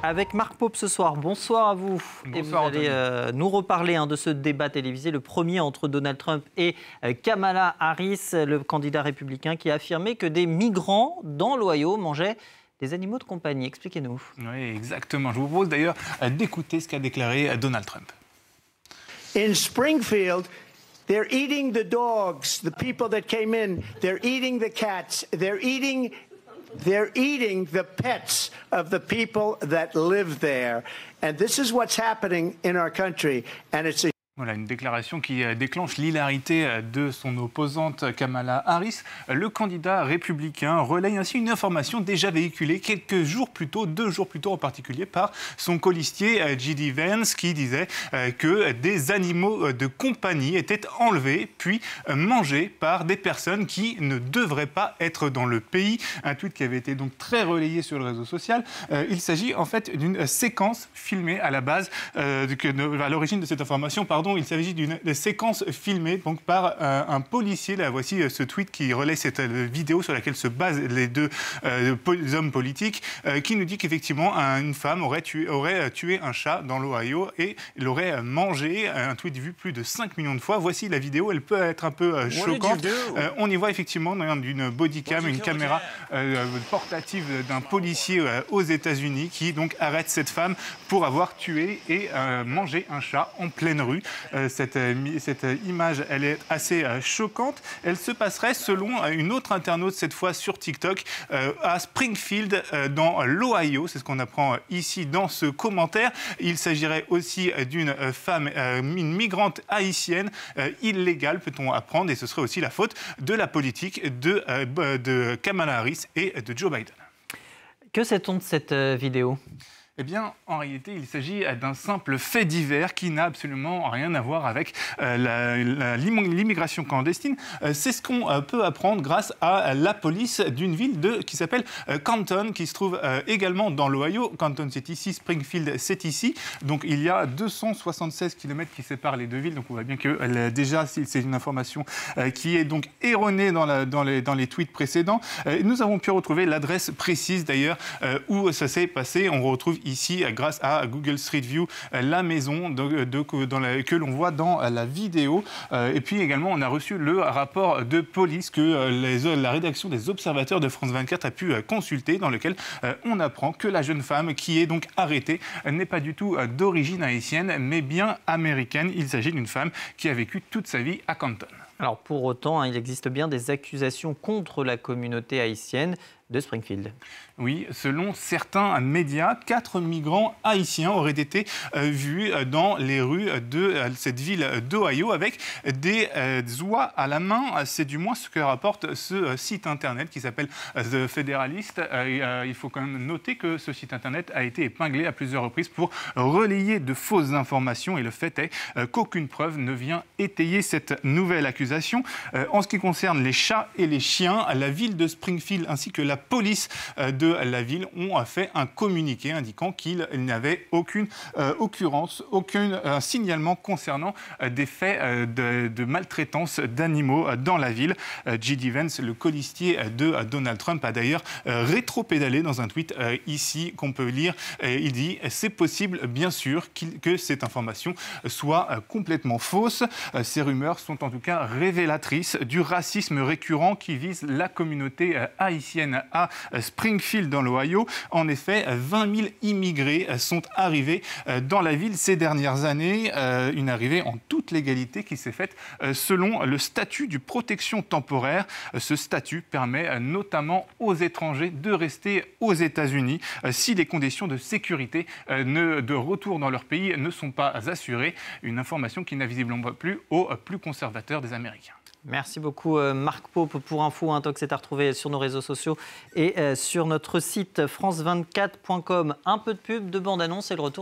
avec Marc Pope ce soir. Bonsoir à vous. Bonsoir, et vous allez nous reparler de ce débat télévisé, le premier entre Donald Trump et Kamala Harris, le candidat républicain qui a affirmé que des migrants dans l'Ohio mangeaient des animaux de compagnie. Expliquez-nous. Oui, exactement. Je vous propose d'ailleurs d'écouter ce qu'a déclaré Donald Trump. In Springfield, they're eating the dogs, the people that came in. They're eating the cats. They're eating the pets of the people that live there. And this is what's happening in our country. And it's a Voilà, une déclaration qui déclenche l'hilarité de son opposante Kamala Harris. Le candidat républicain relaye ainsi une information déjà véhiculée quelques jours plus tôt, 2 jours plus tôt en particulier, par son colistier J.D. Vance, qui disait que des animaux de compagnie étaient enlevés puis mangés par des personnes qui ne devraient pas être dans le pays. Un tweet qui avait été donc très relayé sur le réseau social. Il s'agit en fait d'une séquence filmée à la base, à l'origine de cette information, il s'agit d'une séquence filmée donc, par un policier. Là, voici ce tweet qui relaie cette vidéo sur laquelle se basent les deux hommes politiques, qui nous dit qu'effectivement, une femme aurait tué un chat dans l'Ohio et l'aurait mangé. Un tweet vu plus de 5 millions de fois. Voici la vidéo, elle peut être un peu choquante. On y voit effectivement d'une bodycam, une caméra portative d'un policier aux États-Unis qui donc arrête cette femme pour avoir tué et mangé un chat en pleine rue. Cette image, elle est assez choquante. Elle se passerait, selon une autre internaute, cette fois sur TikTok, à Springfield, dans l'Ohio. C'est ce qu'on apprend ici dans ce commentaire. Il s'agirait aussi d'une femme, une migrante haïtienne, illégale, peut-on apprendre, et ce serait aussi la faute de la politique de Kamala Harris et de Joe Biden. Que sait-on de cette vidéo ? Eh bien, en réalité, il s'agit d'un simple fait divers qui n'a absolument rien à voir avec l'immigration clandestine. C'est ce qu'on peut apprendre grâce à la police d'une ville qui s'appelle Canton, qui se trouve également dans l'Ohio. Canton, c'est ici. Springfield, c'est ici. Donc, il y a 276 km qui séparent les deux villes. Donc, on voit bien que déjà, c'est une information qui est donc erronée dans les tweets précédents. Nous avons pu retrouver l'adresse précise, d'ailleurs, où ça s'est passé. On retrouve ici, grâce à Google Street View, la maison que l'on voit dans la vidéo. Et puis également, on a reçu le rapport de police que la rédaction des Observateurs de France 24 a pu consulter, dans lequel on apprend que la jeune femme qui est donc arrêtée n'est pas du tout d'origine haïtienne, mais bien américaine. Il s'agit d'une femme qui a vécu toute sa vie à Canton. Alors pour autant, il existe bien des accusations contre la communauté haïtienne de Springfield. Oui, selon certains médias, 4 migrants haïtiens auraient été vus dans les rues de cette ville d'Ohio avec des oies à la main. C'est du moins ce que rapporte ce site internet qui s'appelle The Federalist. Il faut quand même noter que ce site internet a été épinglé à plusieurs reprises pour relayer de fausses informations, et le fait est qu'aucune preuve ne vient étayer cette nouvelle accusation. En ce qui concerne les chats et les chiens, la ville de Springfield ainsi que la police de la ville ont fait un communiqué indiquant qu'il n'y avait aucune occurrence, aucun signalement concernant des faits de maltraitance d'animaux dans la ville. J.D. Vance, le colistier de Donald Trump, a d'ailleurs rétropédalé dans un tweet ici qu'on peut lire. Il dit « C'est possible, bien sûr, que cette information soit complètement fausse. Ces rumeurs sont en tout cas révélatrices du racisme récurrent qui vise la communauté haïtienne à Springfield dans l'Ohio. En effet, 20 000 immigrés sont arrivés dans la ville ces dernières années. Une arrivée en toute légalité qui s'est faite selon le statut de protection temporaire. Ce statut permet notamment aux étrangers de rester aux États-Unis si les conditions de sécurité de retour dans leur pays ne sont pas assurées. Une information qui n'a visiblement pas plu aux plus conservateurs des Américains. Merci beaucoup Marc Pope pour info. Intox est à retrouver sur nos réseaux sociaux et sur notre site france24.com. Un peu de pub, de bande-annonce et le retour.